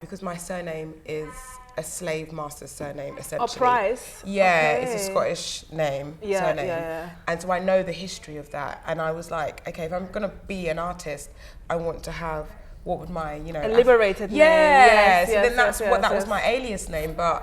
Because my surname is a slave master's surname, essentially. Oh, Pryce? Yeah, Okay. it's a Scottish surname. And so I know the history of that. And I was like, okay, if I'm going to be an artist, I want to have, what would my, a liberated name. Yeah, so then that was my alias name, but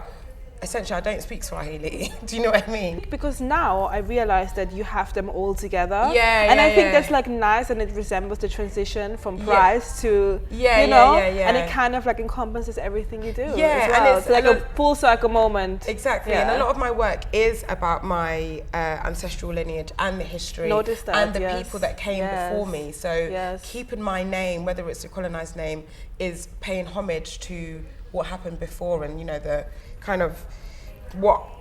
essentially I don't speak Swahili. Do you know what I mean? Because now I realize that you have them all together. Yeah, and I think that's like nice, and it resembles the transition from Pryce to, and it kind of like encompasses everything you do as well. And it's like a full circle moment. Exactly, and a lot of my work is about my ancestral lineage and the history and the people that came before me. So keeping my name, whether it's a colonized name, is paying homage to what happened before, and the kind of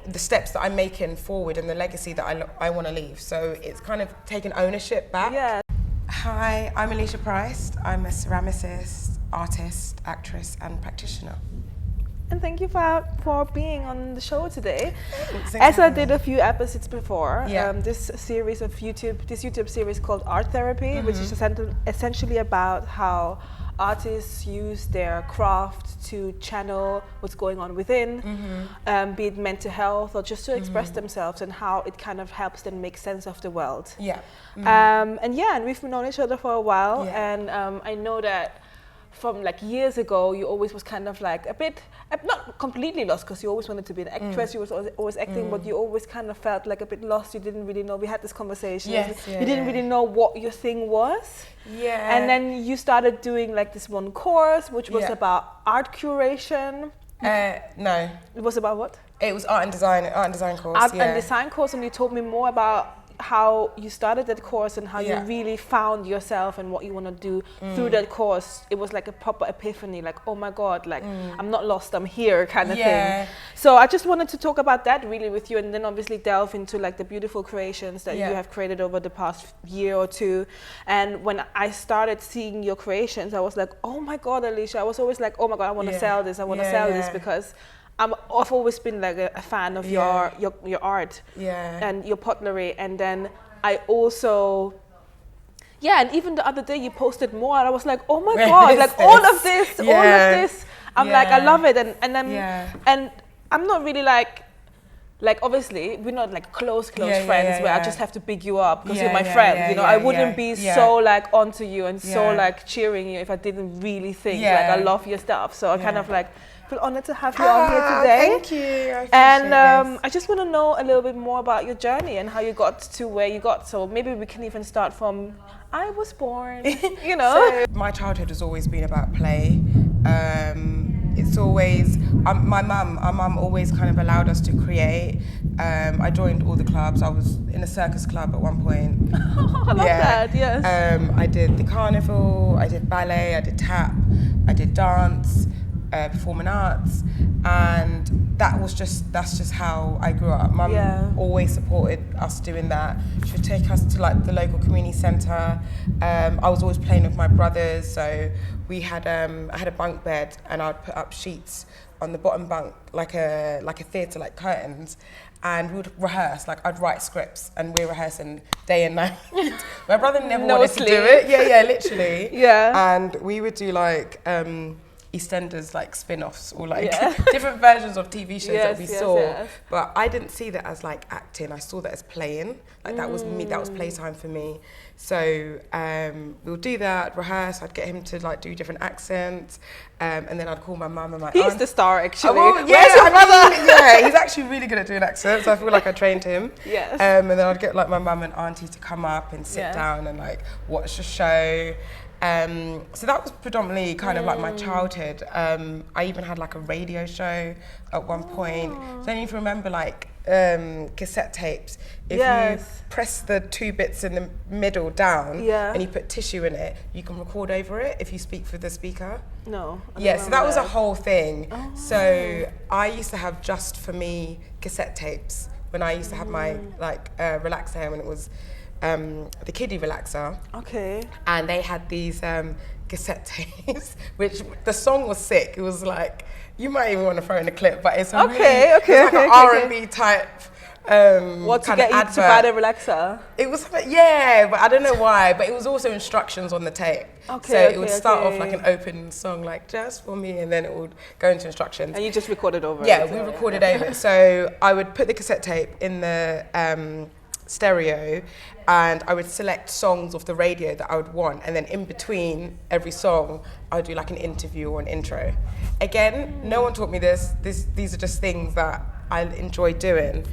the steps that I'm making forward and the legacy that I want to leave. So it's kind of taking ownership back. Yeah. Hi, I'm Alesha Pryce. I'm a ceramicist, artist, actress, and practitioner. And thank you for being on the show today. As I did a few episodes before, this YouTube series called Art Therapy, which is essentially about how artists use their craft to channel what's going on within, be it mental health or just to express themselves, and how it kind of helps them make sense of the world. And we've known each other for a while, and I know that from like years ago, you always was kind of like a bit, not completely lost, because you always wanted to be an actress, you was always acting, but you always kind of felt like a bit lost. You didn't really know, we had this conversation, you didn't really know what your thing was. And then you started doing like this one course, which was about art curation. No. It was about what? It was art and design course. Art and design course, and you told me more about how you started that course and how you really found yourself and what you want to do through that course. It was like a proper epiphany, like, oh my God, like I'm not lost, I'm here kind of thing. So I just wanted to talk about that really with you, and then obviously delve into like the beautiful creations that you have created over the past year or two. And when I started seeing your creations, I was like, oh my God, Alesha. I was always like, oh my God, I want to sell this, I want to sell this, because I've always been like a fan of your art and your pottery. And then I also, and even the other day you posted more, and I was like, oh my God, like all of this, I'm like, I love it. And I'm not really like obviously we're not like close friends where I just have to big you up because you're my friend, I wouldn't be so like onto you and so like cheering you if I didn't really think like I love your stuff. So I kind of like feel honored to have you on here today. Thank you. I just want to know a little bit more about your journey and how you got to where you got. So maybe we can even start from I was born, So my childhood has always been about play. It's always, our mum always kind of allowed us to create. I joined all the clubs. I was in a circus club at one point. I love that, yes. I did the carnival, I did ballet, I did tap, I did dance, performing arts, and that's just how I grew up. Mum always supported us doing that. She would take us to like the local community centre. I was always playing with my brothers, so we had I had a bunk bed, and I'd put up sheets on the bottom bunk like a theatre, like curtains, and we would rehearse. Like I'd write scripts, and we're rehearsing day and night. My brother never wanted to do it. Yeah, literally. And we would do like EastEnders, like spin-offs, or like different versions of TV shows that we saw. But I didn't see that as like acting. I saw that as playing. Like that was me. That was playtime for me. So we'll do that, rehearse. I'd get him to like do different accents, and then I'd call my mum and my aunt. He's the star, actually. Where's your brother? He's actually really good at doing accents. I feel like I trained him. And then I'd get like my mum and auntie to come up and sit down and like watch the show. So that was predominantly kind of like my childhood. I even had like a radio show at one point. So I don't even remember like cassette tapes. If you press the two bits in the middle down and you put tissue in it, you can record over it if you speak for the speaker. No. So that was a whole thing. So I used to have Just For Me cassette tapes when I used to have my like relaxer, when it was the kiddie relaxer. And they had these cassette tapes, which the song was sick. It was like, you might even want to throw in a clip, but it's like an R&B type What, to get you to buy the relaxer? It was, yeah, but I don't know why. But it was also instructions on the tape. So it would start off like an open song, like just for me, and then it would go into instructions. And you just recorded over it? Yeah, we recorded over it. So I would put the cassette tape in the stereo, and I would select songs off the radio that I would want, and then in between every song, I would do like an interview or an intro. Again, no one taught me this. These are just things that I enjoy doing.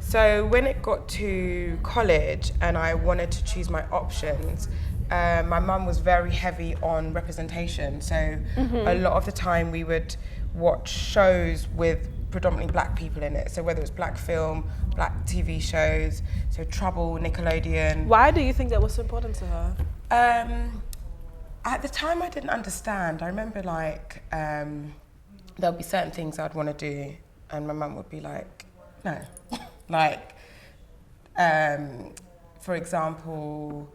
So when it got to college and I wanted to choose my options, my mum was very heavy on representation. So a lot of the time we would watch shows with predominantly black people in it. So whether it's black film, black TV shows, so Trouble, Nickelodeon. Why do you think that was so important to her? At the time I didn't understand. I remember like there'll be certain things I'd want to do and my mum would be like, no. Like, for example,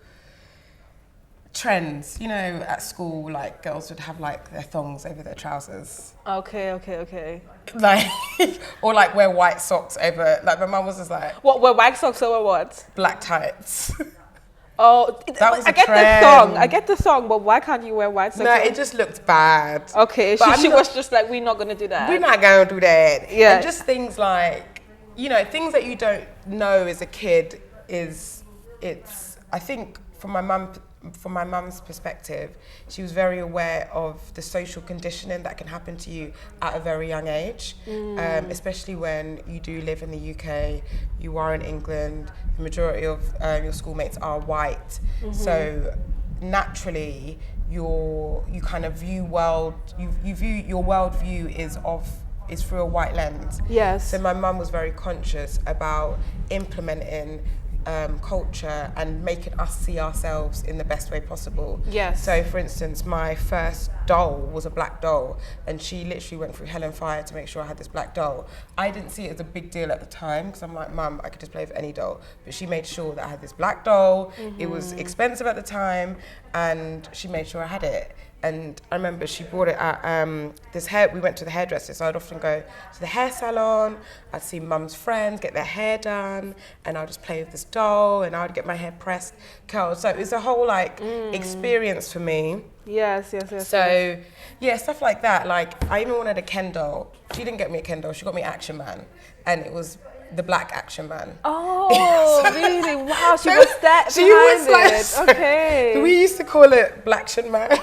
trends, you know, at school, like girls would have like their thongs over their trousers. Okay. Like, or like wear white socks over, like my mum was just like. What, wear white socks over what? Black tights. Oh, that was I get the song. I get the song, but why can't you wear white socks? No, it just looked bad. Okay, she was just like, we're not going to do that. We're not going to do that. Yeah. And just things like, you know, things that you don't know as a kid I think from my mum's perspective, she was very aware of the social conditioning that can happen to you at a very young age, especially when you do live in the UK, you are in England, the majority of your schoolmates are white, so naturally you kind of view your worldview is through a white lens. Yes. So my mum was very conscious about implementing culture and making us see ourselves in the best way possible. Yes. So for instance, my first doll was a black doll and she literally went through hell and fire to make sure I had this black doll. I didn't see it as a big deal at the time because I'm like, Mum, I could just play with any doll. But she made sure that I had this black doll. It was expensive at the time and she made sure I had it. And I remember she bought it at we went to the hairdresser, so I'd often go to the hair salon, I'd see Mum's friends get their hair done, and I'd just play with this doll, and I'd get my hair pressed, curled. So it was a whole experience for me. Yes. So yeah, stuff like that. Like I even wanted a Ken doll. She didn't get me a Ken doll, she got me Action Man, and it was the black Action Man. Oh, really? Wow, she was that behind it. Okay. We used to call it Blaction Man.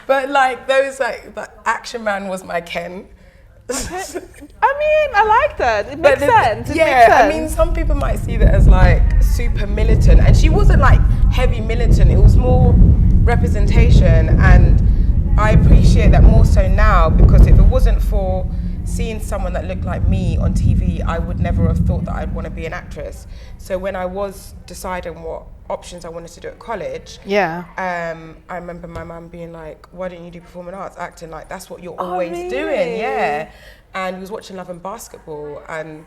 But like those the Action Man was my Ken. Okay. I mean, I like that. It makes sense. It makes sense. I mean, some people might see that as like super militant, and she wasn't like heavy militant. It was more representation, and I appreciate that more so now because if it wasn't for seeing someone that looked like me on TV, I would never have thought that I'd want to be an actress. So when I was deciding what options I wanted to do at college, I remember my mum being like, why don't you do performing arts, acting, like that's what you're always doing, and we was watching Love and Basketball, and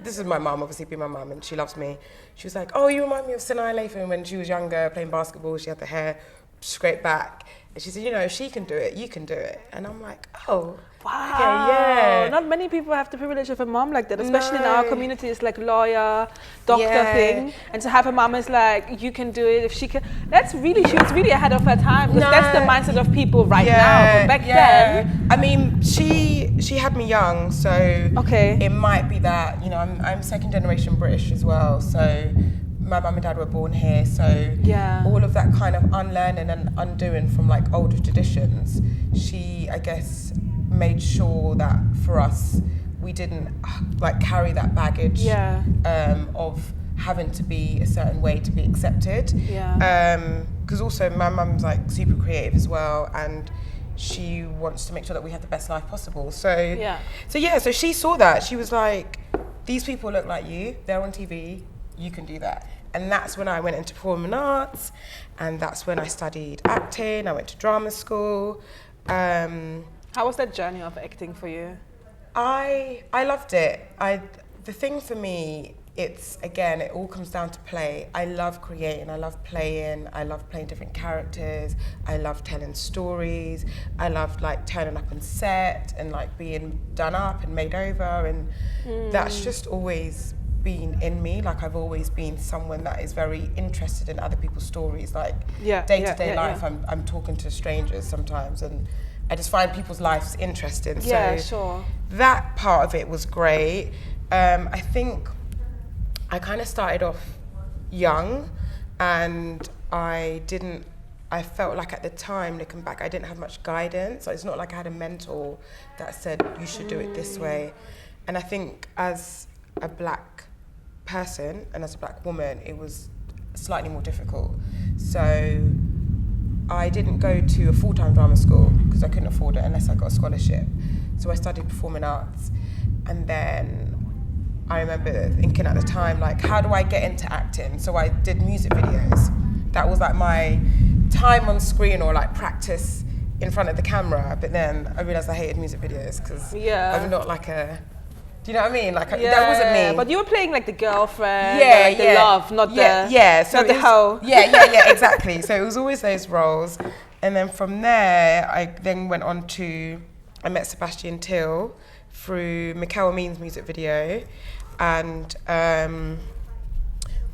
this is my mum, obviously being my mum, and she loves me. She was like, oh, you remind me of Sinai Lathan when she was younger playing basketball, she had the hair straight back, and she said, you know, if she can do it, you can do it. And I'm like, oh, wow. Okay, yeah. Not many people have the privilege of a mom like that, especially in our community. It's like lawyer, doctor thing. And to have a mom is like, you can do it if she can. She was really ahead of her time because that's the mindset of people right now. But back then. I mean, she had me young, so it might be that, you know, I'm second generation British as well. So my mum and dad were born here, so all of that kind of unlearning and undoing from like older traditions, she, I guess, made sure that for us, we didn't like carry that baggage of having to be a certain way to be accepted. Because also my mum's like super creative as well, and she wants to make sure that we have the best life possible. So she saw that. She was like, these people look like you, they're on TV, you can do that. And that's when I went into performing arts, and that's when I studied acting. I went to drama school. How was that journey of acting for you? I loved it. The thing for me it's, again, it all comes down to play. I love creating, I love playing different characters, I love telling stories, I love like turning up on set and like being done up and made over, and that's just always been in me. Like I've always been someone that is very interested in other people's stories, like day-to-day life. I'm talking to strangers sometimes and I just find people's lives interesting. So that part of it was great. I think I kind of started off young, and I felt like at the time, looking back, I didn't have much guidance. So it's not like I had a mentor that said, you should do it this way. And I think as a black person and as a black woman, it was slightly more difficult. So I didn't go to a full-time drama school because I couldn't afford it unless I got a scholarship. So I studied performing arts, and then I remember thinking at the time, like, how do I get into acting? So I did music videos. That was like my time on screen, or like practice in front of the camera. But then I realized I hated music videos because I'm not like a, do you know what I mean? Like that wasn't me. But you were playing like the girlfriend, the love, not so not the hoe. Exactly. So it was always those roles. And then from there, I then went on to, I met Sebastian Till through Mikel Amin's music video. And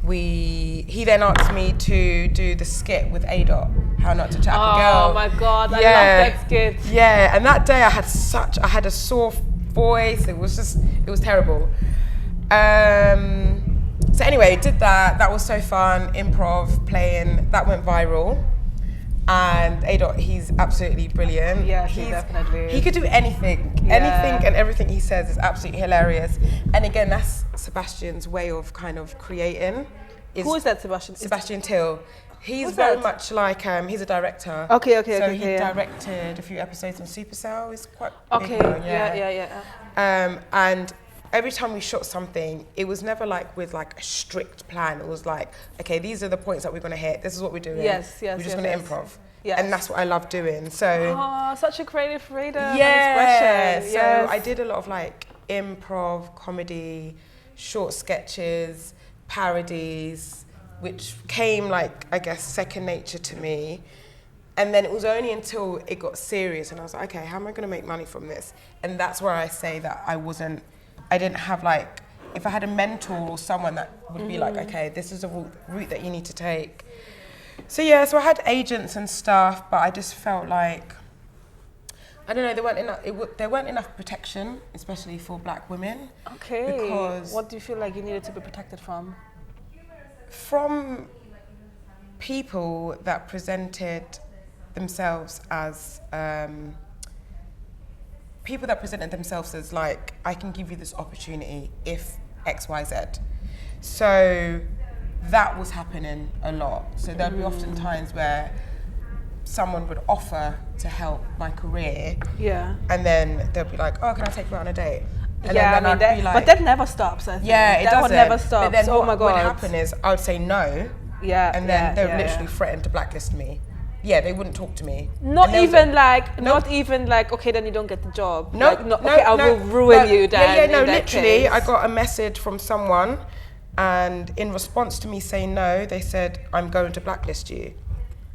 he then asked me to do the skit with A-Dot, How Not to Chat a Girl. Oh my God, I love that skit. Yeah, and that day I had a sore voice. It was terrible. So anyway, did that. That was so fun. Improv, playing, that went viral. And A-Dot, he's absolutely brilliant. Yeah, he definitely is. He could do anything. Anything and everything he says is absolutely hilarious. And again, that's Sebastian's way of kind of creating. Who is that, Sebastian? Sebastian Till. He's very much like, he's a director. Okay. So he directed a few episodes on Supercell. He's quite big. And every time we shot something, it was never like with like a strict plan. It was like, okay, these are the points that we're going to hit. This is what we're doing. We're just going to improv. Yes. And that's what I love doing. So such a creative freedom and expression. So yes. I did a lot of like improv, comedy, short sketches, parodies, which came like, I guess, second nature to me. And then it was only until it got serious and I was like, okay, how am I going to make money from this? And that's where I say that I didn't have like, if I had a mentor or someone that would be like, okay, this is a route that you need to take. So I had agents and stuff, but I just felt like, I don't know, there weren't enough protection, especially for black women. Okay. Because what do you feel like you needed to be protected from? From people that presented themselves as like, I can give you this opportunity if X, Y, Z. So that was happening a lot. So there'd be often times where someone would offer to help my career. Yeah. And then they'll be like, oh, can I take you out on a date? And then I'd be like, but that never stops, I think. Yeah, it doesn't. That one never stops. But then oh my God. What would happen is I would say no. Yeah. And then they would literally threaten to blacklist me. Yeah, they wouldn't talk to me. Not even like, okay, then you don't get the job. I will ruin you then. Literally, I got a message from someone, and in response to me saying no, they said, I'm going to blacklist you.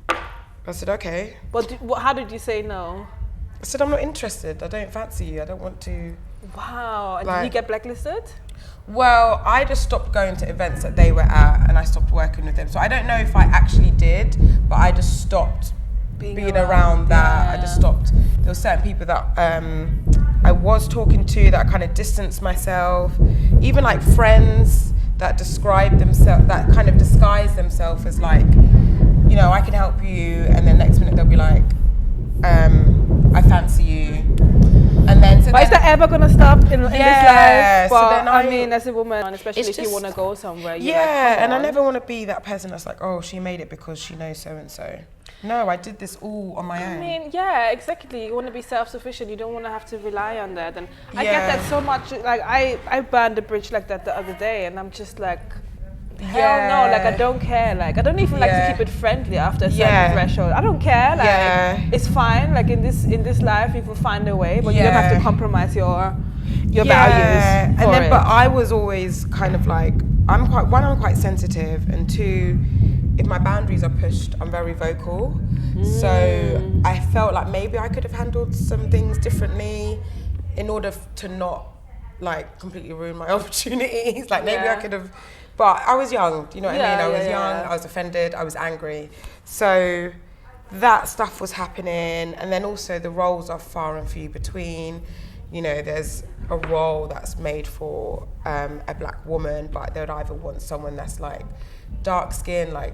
I said, okay. But how did you say no? I said, I'm not interested. I don't fancy you. I don't want to. Wow. And did you get blacklisted? Well, I just stopped going to events that they were at and I stopped working with them. So I don't know if I actually did, but I just stopped being around that. Yeah. I just stopped. There were certain people that I was talking to that I kind of distanced myself. Even like friends that describe themselves, that kind of disguise themselves as like, you know, I can help you, and then next minute they'll be like, I fancy you. And then, but is that ever going to stop in this life? But so then I mean, as a woman, especially if you want to go somewhere. And I never want to be that person that's like, oh, she made it because she knows so-and-so. No, I did this all on my own. I mean, yeah, exactly. You want to be self-sufficient. You don't want to have to rely on that. And I get that so much. Like, I burned a bridge like that the other day, and I'm just like, hell no, like I don't care. Like I don't even like to keep it friendly after a certain threshold. I don't care. Like it's fine. Like in this life, you will find a way, but you don't have to compromise your values. But I was always kind of like, I'm quite sensitive, and two, if my boundaries are pushed, I'm very vocal. So I felt like maybe I could have handled some things differently in order to not like completely ruin my opportunities. Like maybe I could have, but I was young, do you know what I mean? I was young, I was offended, I was angry. So that stuff was happening, and then also the roles are far and few between. You know, there's a role that's made for a black woman, but they would either want someone that's like dark skin, like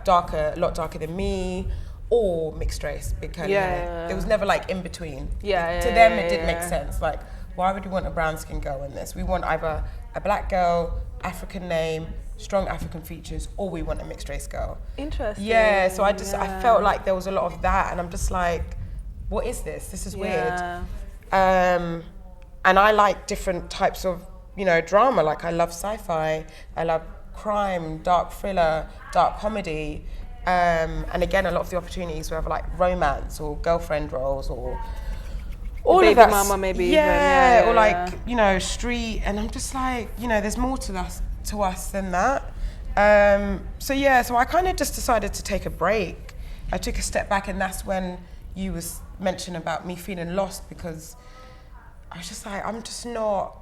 darker, a lot darker than me, or mixed race, because there was never like in between. To them it didn't make sense. Like, why would you want a brown skin girl in this? We want either a black girl, African name, strong African features, or we want a mixed race girl. Interesting. Yeah, so I felt like there was a lot of that, and I'm just like, what is this? This is weird. And I like different types of, you know, drama. Like I love sci-fi, I love crime, dark thriller, dark comedy. And again, a lot of the opportunities were like romance or girlfriend roles or all of that. Mama maybe. Or like, you know, street. And I'm just like, you know, there's more to us than that. So I kind of just decided to take a break. I took a step back, and that's when you was mentioning about me feeling lost, because I was just like, I'm just not,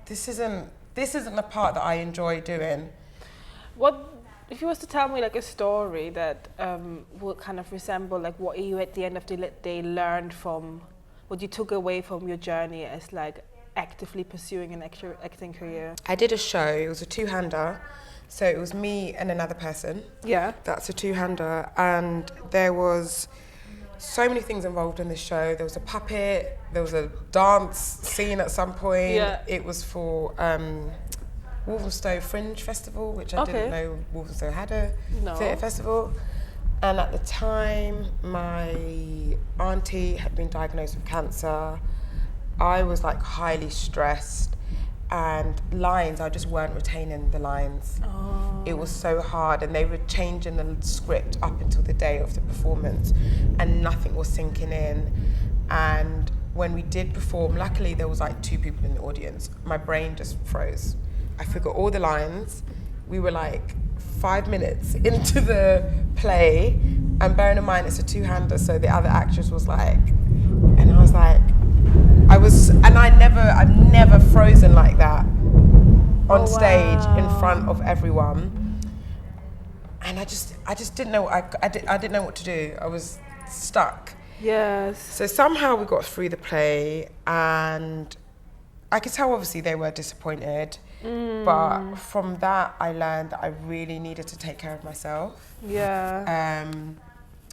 this isn't the part that I enjoy doing. What, if you was to tell me like a story that would kind of resemble like what you at the end of the day learned from, what you took away from your journey as like actively pursuing an acting career? I did a show, it was a two-hander. So it was me and another person. Yeah. That's a two-hander. And there was so many things involved in this show. There was a puppet, there was a dance scene at some point. Yeah. It was for Walthamstow Fringe Festival, which I didn't know Walthamstow had a theatre festival. And at the time, my auntie had been diagnosed with cancer. I was like highly stressed, and lines, I just weren't retaining the lines. It was so hard, and they were changing the script up until the day of the performance, and nothing was sinking in. And when we did perform, luckily there was like 2 people in the audience. My brain just froze. I forgot all the lines. We were like 5 minutes into the play, and bearing in mind it's a two-hander, so the other actress was like, and I was like, I've never frozen like that on stage in front of everyone, and I just didn't know. I didn't know what to do. I was stuck. Yes. So somehow we got through the play, and I could tell obviously they were disappointed. But from that, I learned that I really needed to take care of myself. Yeah.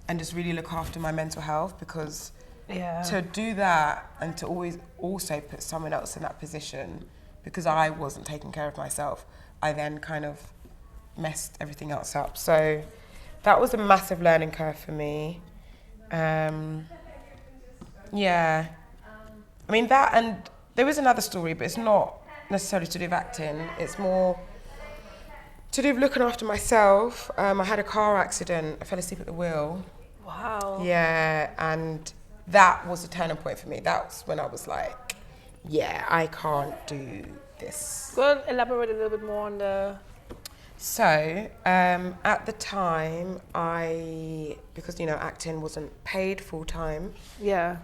And just really look after my mental health, because to do that and to always also put someone else in that position, because I wasn't taking care of myself, I then kind of messed everything else up. So that was a massive learning curve for me. I mean that, and there was another story, but it's not necessarily to do with acting. It's more to do with looking after myself. I had a car accident. I fell asleep at the wheel. Wow. Yeah, and that was a turning point for me. That's when I was like, yeah, I can't do this. Go and elaborate a little bit more on the... So, at the time, because, you know, acting wasn't paid full time. Yeah.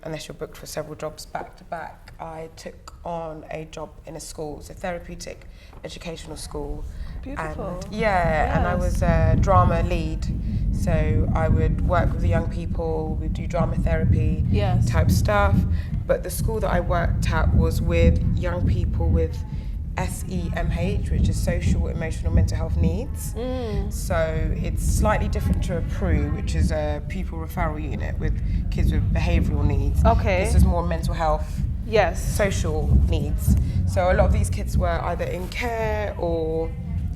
Unless you're booked for several jobs back to back, I took on a job in a school. It's a therapeutic educational school. Beautiful. And, and I was a drama lead. So I would work with the young people, we'd do drama therapy type stuff. But the school that I worked at was with young people with SEMH, which is social, emotional, mental health needs. So it's slightly different to a PRU, which is a pupil referral unit with kids with behavioural needs. Okay. This is more mental health, social needs. So a lot of these kids were either in care or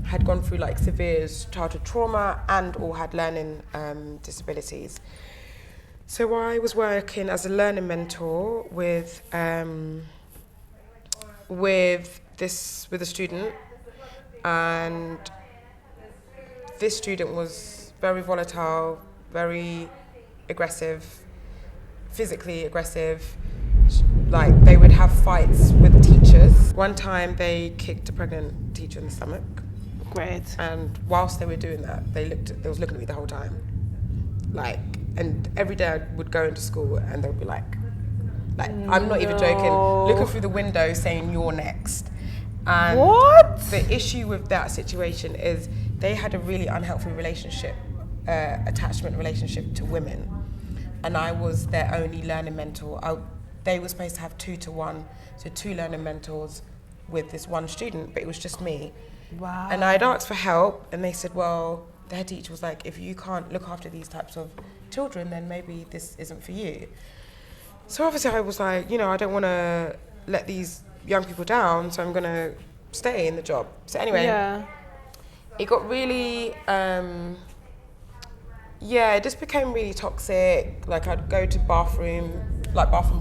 had gone through like severe childhood trauma and or had learning disabilities. So I was working as a learning mentor with a student, and this student was very volatile, very aggressive, physically aggressive, like they would have fights with teachers. One time they kicked a pregnant teacher in the stomach. Great. And whilst they were doing that, they was looking at me the whole time. Like, and every day I would go into school and they would be like, I'm not even joking, looking through the window saying, "You're next." And what? The issue with that situation is they had a really unhealthy relationship, attachment relationship to women. And I was their only learning mentor. They were supposed to have 2-to-1, so 2 learning mentors with this one student, but it was just me. Wow. And I'd asked for help, and they said, well, the head teacher was like, if you can't look after these types of children, then maybe this isn't for you. So obviously I was like, I don't want to let these young people down, so I'm going to stay in the job. So anyway, it got really, it just became really toxic. Like I'd go to bathroom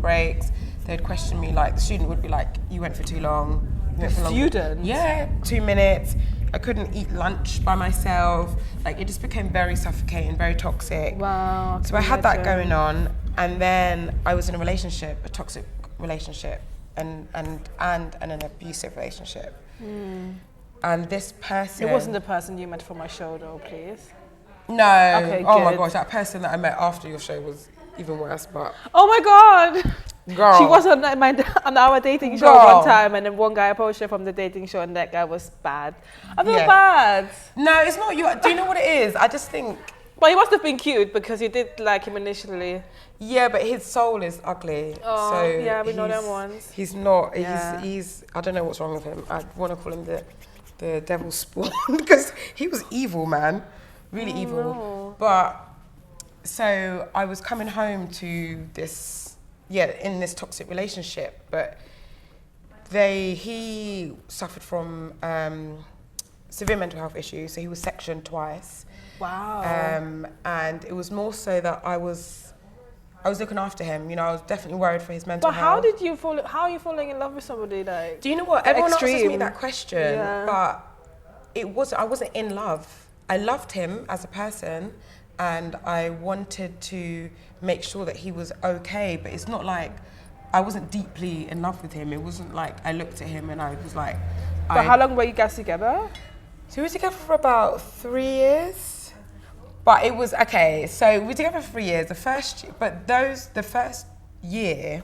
breaks, they'd question me, like the student would be like, you went for too long. Student? Yeah, 2 minutes. I couldn't eat lunch by myself. Like it just became very suffocating, very toxic. Wow. So I had that going on, and then I was in a toxic relationship, and an abusive relationship. And this person... It wasn't the person you met for my show though, please? No. Okay, oh good. my gosh, that person that I met after your show was even worse, but... Oh my God! Girl. She was on our dating show one time, and then one guy approached her from the dating show, and that guy was bad. I feel bad. No, it's not you. Do you know what it is? I just think... But he must have been cute because you did like him initially. Yeah, but his soul is ugly. Oh, so yeah, we know them ones. He's not. Yeah. He's. I don't know what's wrong with him. I want to call him the devil's spawn because he was evil, man. Really evil. No. But so I was coming home to this. Yeah, in this toxic relationship, but he suffered from severe mental health issues, so he was sectioned twice. Wow. And it was more so that I was looking after him. I was definitely worried for his mental health. But how are you falling in love with somebody like? Do you know what? Everyone extreme. asks me that question, but I wasn't in love. I loved him as a person, and I wanted to make sure that he was okay, but it's not like I wasn't deeply in love with him. It wasn't like I looked at him and I was like... But how long were you guys together? So we were together for about 3 years. But it was, okay, so we were together for 3 years. The first year,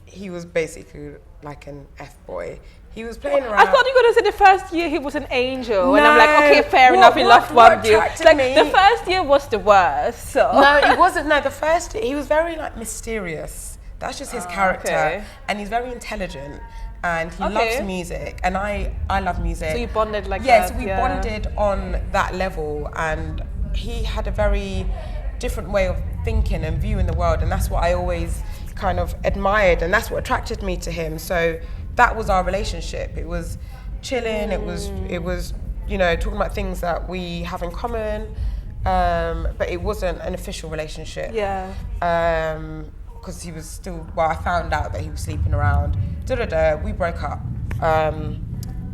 he was basically like an F-boy. He was playing around. I thought you were going to say the first year he was an angel. No, and I'm like, okay, fair enough, he loved one dude. Like, the first year was the worst, so. No, it wasn't. No, the first year, he was very like mysterious. That's just his character. Okay. And he's very intelligent. And he loves music. And I love music. So you bonded like that? Yeah, so we bonded on that level. And he had a very different way of thinking and viewing the world. And that's what I always kind of admired. And that's what attracted me to him. So that was our relationship. It was chilling. It was talking about things that we have in common, but it wasn't an official relationship. Yeah. Because he was still. Well, I found out that he was sleeping around. We broke up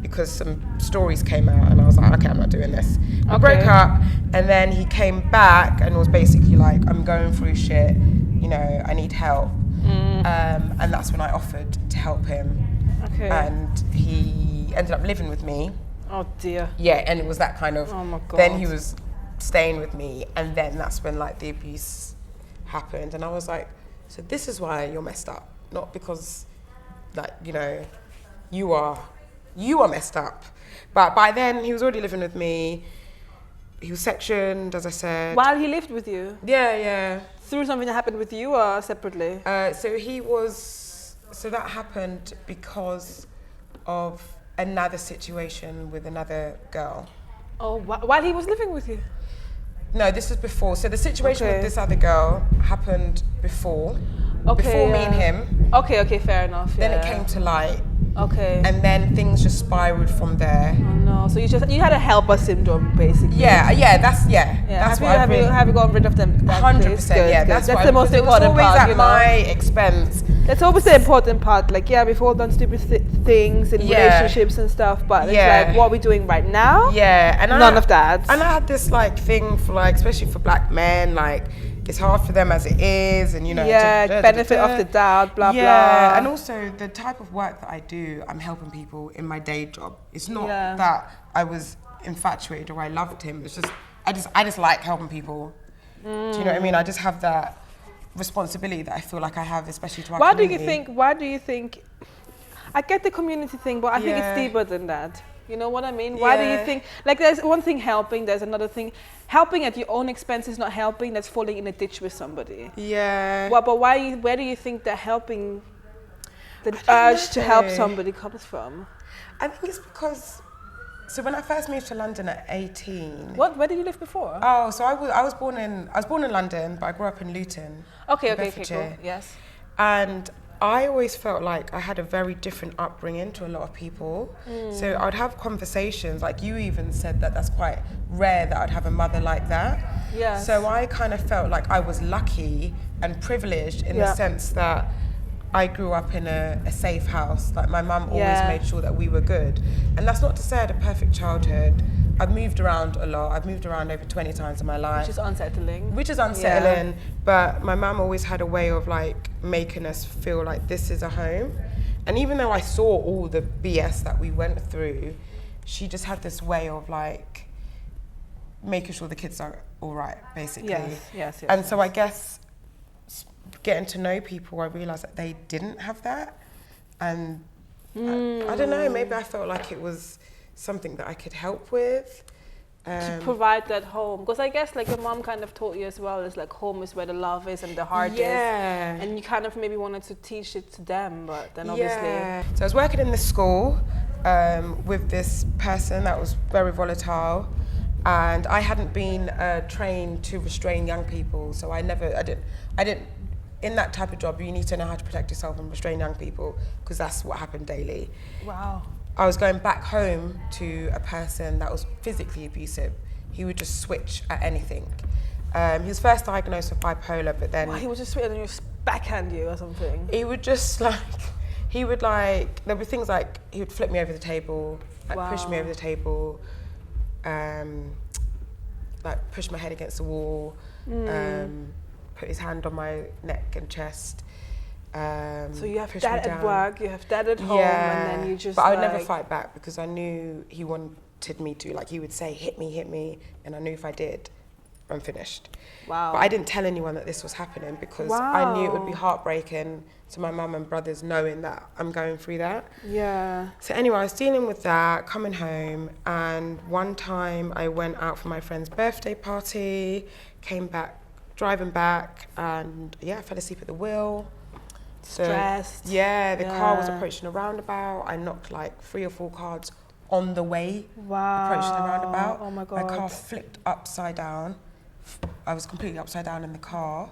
because some stories came out, and I was like, okay, I'm not doing this. We broke up, and then he came back and was basically like, I'm going through shit. I need help. And that's when I offered to help him. Okay. And he ended up living with me. Oh dear. Yeah, and it was that kind of. Oh my God. Then he was staying with me, and then that's when like the abuse happened, and I was like, so this is why you're messed up, not because, like you are messed up. But by then he was already living with me. He was sectioned, as I said. While he lived with you? Yeah. Through something that happened with you or separately? So that happened because of another situation with another girl. Oh, while he was living with you? No, this was before. So the situation with this other girl happened before. Before me and him. Okay, fair enough. Then it came to light. Okay. And then things just spiraled from there. Oh no! So you had a helper syndrome, basically. That's have you gotten rid of them? 100%. Yeah, that's the most important part. At my expense. That's always the important part. Like, we've all done stupid things in relationships and stuff, but it's like, what are we doing right now? Yeah, and none of that. And I had this like thing for like, especially for black men, like it's hard for them as it is, and benefit of the doubt, blah blah. And also the type of work that I do, I'm helping people in my day job. It's not that I was infatuated or I loved him. It's just I just like helping people. Do you know what I mean? I just have that responsibility that I feel like I have, especially to our community. Why do you think? I get the community thing, but I think it's deeper than that. You know what I mean? Why do you think, like, there's one thing helping, there's another thing. Helping at your own expense is not helping, that's falling in a ditch with somebody. Yeah. Well, but where do you think that helping, the urge to help somebody comes from? I think it's because, so when I first moved to London at 18. Where did you live before? Oh, so I was born in London, but I grew up in Luton. Okay, cool, yes. And I always felt like I had a very different upbringing to a lot of people. So I'd have conversations, like you even said that that's quite rare that I'd have a mother like that. Yes. So I kind of felt like I was lucky and privileged in the sense that I grew up in a safe house. Like my mum always made sure that we were good. And that's not to say I had a perfect childhood. I've moved around a lot. I've moved around over 20 times in my life. Which is unsettling. But my mum always had a way of like making us feel like this is a home. And even though I saw all the BS that we went through, she just had this way of like making sure the kids are all right, basically. Yes. And so I guess getting to know people, I realised that they didn't have that. And I don't know, maybe I felt like it was something that I could help with. To provide that home. Because I guess like your mom kind of taught you as well, is like home is where the love is and the heart is. And you kind of maybe wanted to teach it to them, but then obviously... So I was working in this school with this person that was very volatile, and I hadn't been trained to restrain young people, so I didn't, in that type of job, you need to know how to protect yourself and restrain young people, because that's what happened daily. Wow. I was going back home to a person that was physically abusive. He would just switch at anything. He was first diagnosed with bipolar, but then... He would just switch and you backhand you or something? He would just there were things like, he would flip me over the table, push me over the table, push my head against the wall, put his hand on my neck and chest. So you have dad at work, you have dad at home, and then you just... But I would never fight back because I knew he wanted me to. Like, he would say, hit me, and I knew if I did, I'm finished. Wow. But I didn't tell anyone that this was happening because I knew it would be heartbreaking to my mum and brothers knowing that I'm going through that. Yeah. So anyway, I was dealing with that, coming home, and one time I went out for my friend's birthday party, came back, driving back, and I fell asleep at the wheel. Stressed. The car was approaching a roundabout. I knocked like 3 or 4 cars on the way approaching the roundabout. Oh my God. My car flipped upside down. I was completely upside down in the car.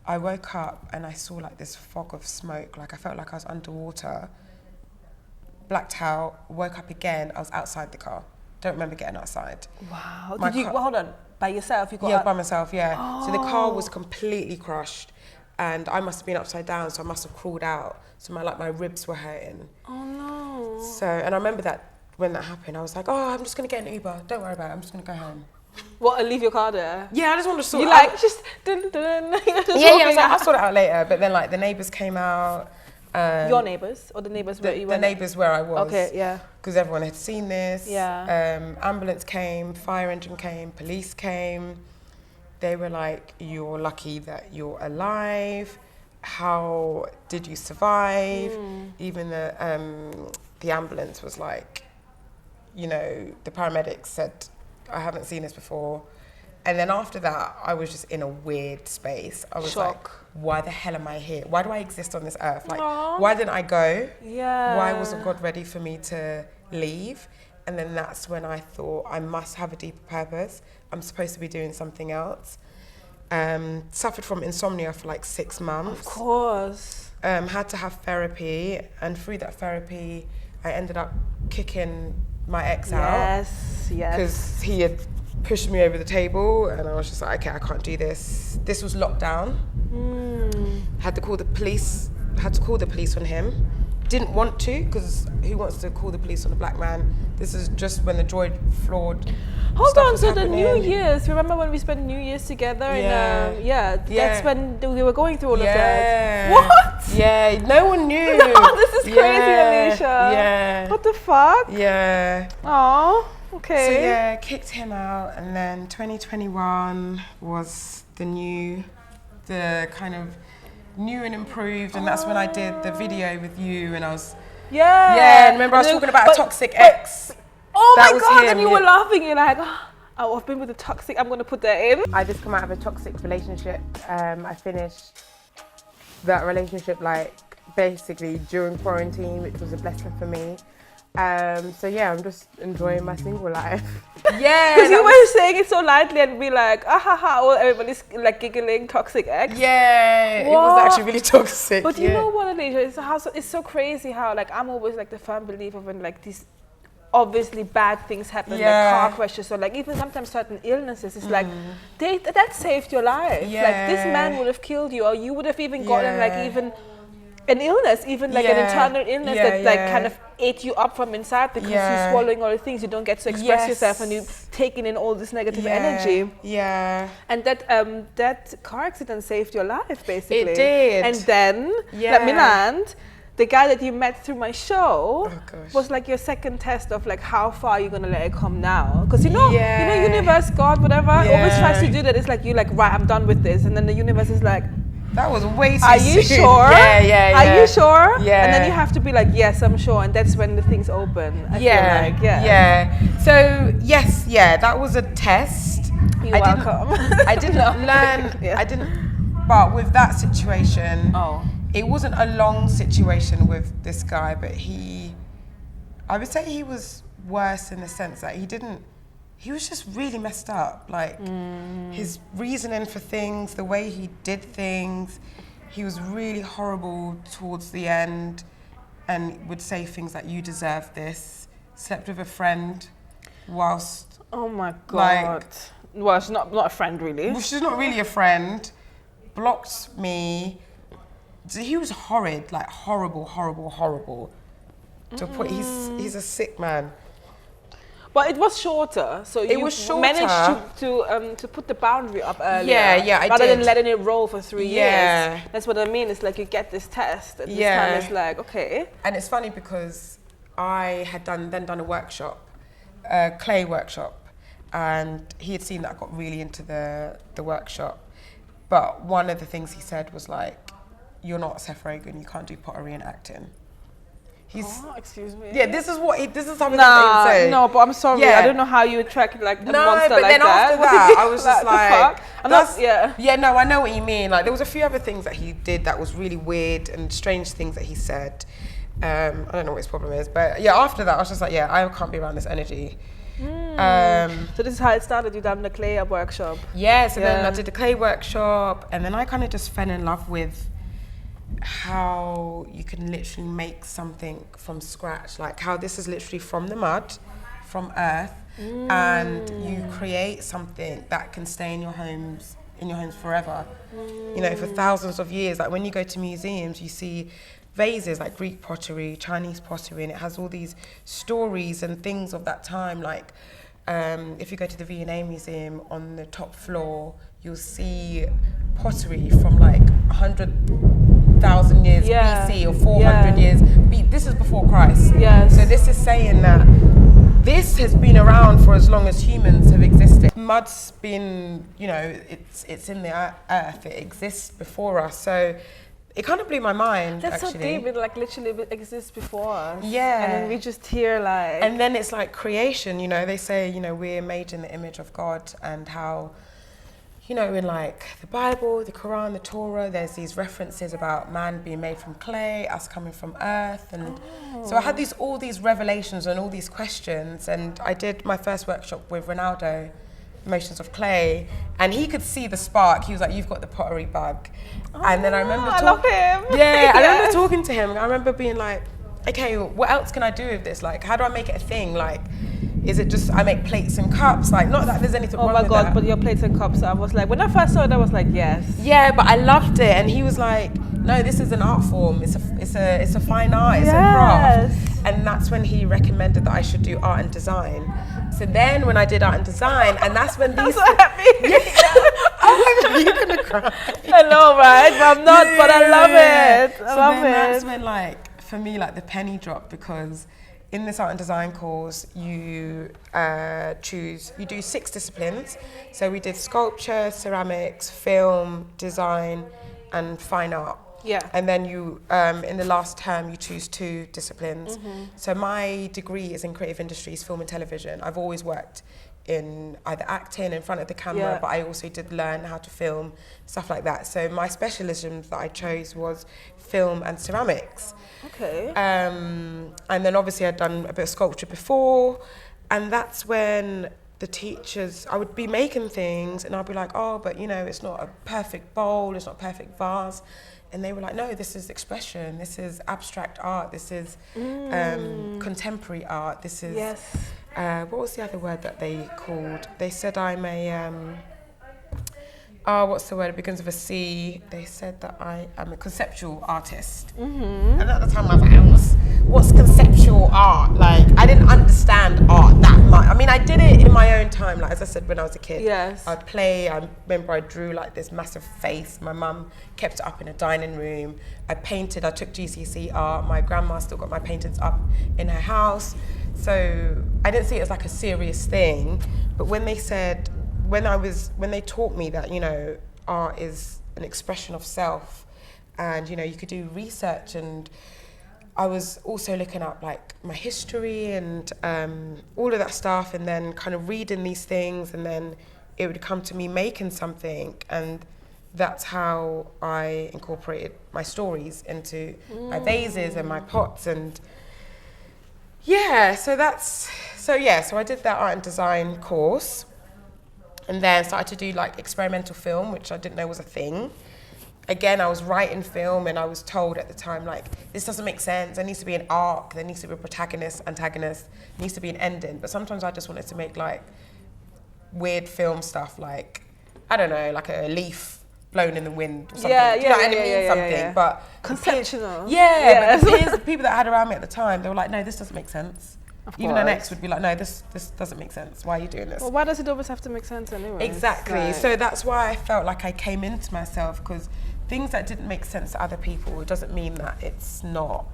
I woke up and I saw like this fog of smoke. Like I felt like I was underwater. Blacked out, woke up again. I was outside the car. Don't remember getting outside. Wow. Hold on, by yourself? You got out? By myself, So the car was completely crushed. And I must have been upside down, so I must have crawled out. So my ribs were hurting. Oh no. So, and I remember that when that happened, I was like, I'm just gonna get an Uber. Don't worry about it, I'm just gonna go home. What, and leave your car there? Yeah, I just want to sort it out. You just dun. I was like, I'll sort it out later. But then like the neighbours came out. Your neighbours? Or the neighbours where you were? The neighbours where I was. Okay, yeah. Because everyone had seen this. Yeah. Ambulance came, fire engine came, police came. They were like, you're lucky that you're alive. How did you survive? Even the ambulance was like, the paramedics said, I haven't seen this before. And then after that, I was just in a weird space. I was like, why the hell am I here? Why do I exist on this earth? Like, why didn't I go? Yeah. Why wasn't God ready for me to leave? And then that's when I thought, I must have a deeper purpose. I'm supposed to be doing something else. Suffered from insomnia for like 6 months. Of course. Had to have therapy, and through that therapy, I ended up kicking my ex out. Yes. Because he had pushed me over the table, and I was just like, okay, I can't do this. This was lockdown. Had to call the police on him. didn't want to, because who wants to call the police on a black man? This is just when the droid flawed. Hold on, so the New Year's, remember when we spent New Year's together? That's when we were going through all of that. What? Yeah, no one knew. No, this is crazy, Alesha. Yeah. What the fuck? Yeah. Oh, okay. So yeah, kicked him out, and then 2021 was the kind of new and improved, and that's when I did the video with you, and I was... Yeah, and remember I was talking about a toxic ex. Oh my God, and you were laughing, you're like, oh, I've been with a toxic, I'm going to put that in. I just come out of a toxic relationship. I finished that relationship like basically during quarantine, which was a blessing for me. So yeah, I'm just enjoying my single life. Yeah. Because you were saying it so lightly and be like, oh, everybody's like giggling, toxic ex. Yeah, it was actually really toxic. But you know what, Alesha, it's so crazy how like I'm always like the firm believer when like these obviously bad things happen, like car crashes or like even sometimes certain illnesses. It's like that saved your life. Yeah. Like this man would have killed you, or you would have even gotten like even an illness, even like an internal illness that like kind of ate you up from inside because you're swallowing all the things, you don't get to express yourself, and you're taking in all this negative energy. Yeah. And that car accident saved your life, basically. It did. And then, let me land. The guy that you met through my show was like your second test of like how far you're gonna let it come now. Because you know, universe, God, whatever, always tries to do that. It's like you're like, right, I'm done with this, and then the universe is like, that was way too are you soon. sure? Yeah. Are you sure? Yeah. And then you have to be like, yes, I'm sure, and that's when the things open. I feel like, So yes, that was a test. You're welcome. I didn't learn. But with that situation, it wasn't a long situation with this guy, but I would say he was worse in the sense that he was just really messed up. Like his reasoning for things, the way he did things, he was really horrible towards the end, and would say things like, you deserve this, slept with a friend whilst... Oh my God. Well, she's not a friend really. Well, she's not really a friend, blocked me. He was horrid, like horrible. To put, he's a sick man. But it was shorter, so you managed to put the boundary up earlier. I rather did. than letting it roll for 3 years. That's what I mean. It's like you get this test, and this time it's like, okay. And it's funny because I had done a workshop, a clay workshop, and he had seen that I got really into the workshop. But one of the things he said was like, you're not Seth Rogen, you can't do pottery and acting. Excuse me. Yeah, this is something that he would say. No, but I'm sorry, I don't know how you attract like a monster but like then that. After that, I was just like, fuck? I know what you mean. Like there was a few other things that he did that was really weird and strange things that he said. I don't know what his problem is, but after that, I was just like, I can't be around this energy. So this is how it started. You done the clay workshop. Then I did the clay workshop, and then I kind of just fell in love with how you can literally make something from scratch, like how this is literally from the mud, from earth, and you create something that can stay in your homes forever, for thousands of years. Like when you go to museums, you see vases like Greek pottery, Chinese pottery, and it has all these stories and things of that time. Like if you go to the V&A Museum, on the top floor, you'll see pottery from like 100,000 years BC or 400 years B. This is before Christ. So this is saying that this has been around for as long as humans have existed. Mud's been, it's in the earth. It exists before us. So it kind of blew my mind. That's actually. So deep. It like literally exists before us. And then we just hear like. And then it's like creation. They say we're made in the image of God, and how. In like the Bible, the Quran, the Torah, there's these references about man being made from clay, us coming from earth. And so I had all these revelations and all these questions. And I did my first workshop with Ronaldo, Emotions of Clay, and he could see the spark. He was like, you've got the pottery bug. And then I remember I love him. I remember talking to him. I remember being like, okay, what else can I do with this? Like, how do I make it a thing? Like, is it just I make plates and cups? Like, not that there's anything wrong with that. Oh my God, but your plates and cups, I was like, when I first saw it, I was like, yes. Yeah, but I loved it. And he was like, no, this is an art form. It's a fine art. It's a craft. And that's when he recommended that I should do art and design. So then when I did art and design, and that's when these... I'm so happy. You're gonna cry. I know, right? But I'm not, but I love it. I love it. That's when, like, for me, like, the penny dropped, because in this art and design course, you do 6 disciplines. So we did sculpture, ceramics, film, design, and fine art. Yeah. And then you, in the last term, you choose 2 disciplines. So my degree is in creative industries, film and television. I've always worked in either acting in front of the camera, but I also did learn how to film, stuff like that. So my specialism that I chose was film and ceramics. Okay. And then obviously I'd done a bit of sculpture before, and that's when the teachers, I would be making things and I'd be like, oh, but you know, it's not a perfect bowl, it's not a perfect vase. And they were like, no, this is expression, this is abstract art, this is contemporary art, this is... Yes. What was the other word that they called? They said I'm a... what's the word? It begins with a C. They said that I am a conceptual artist. And at the time I was like, what's conceptual art? Like, I didn't understand art that much. I mean, I did it in my own time. Like, as I said, when I was a kid, I'd play. I remember I drew like this massive face. My mum kept it up in a dining room. I painted. I took GCSE art. My grandma still got my paintings up in her house. So I didn't see it as like a serious thing. But when they said, when they taught me that, you know, art is an expression of self, and you know, you could do research, and I was also looking up like my history and all of that stuff, and then kind of reading these things, and then it would come to me making something, and that's how I incorporated my stories into my vases and my pots. And so I did that art and design course, and then started to do like experimental film, which I didn't know was a thing. Again, I was writing film, and I was told at the time, like, this doesn't make sense. There needs to be an arc, there needs to be a protagonist, antagonist, there needs to be an ending. But sometimes I just wanted to make like weird film stuff, like, I don't know, like a leaf blown in the wind or something. But conceptual. But the people that I had around me at the time, they were like, no, this doesn't make sense. Even an ex would be like, no, this doesn't make sense. Why are you doing this? Well, why does it always have to make sense anyway? Exactly. Right. So that's why I felt like I came into myself, because things that didn't make sense to other people, it doesn't mean that it's not.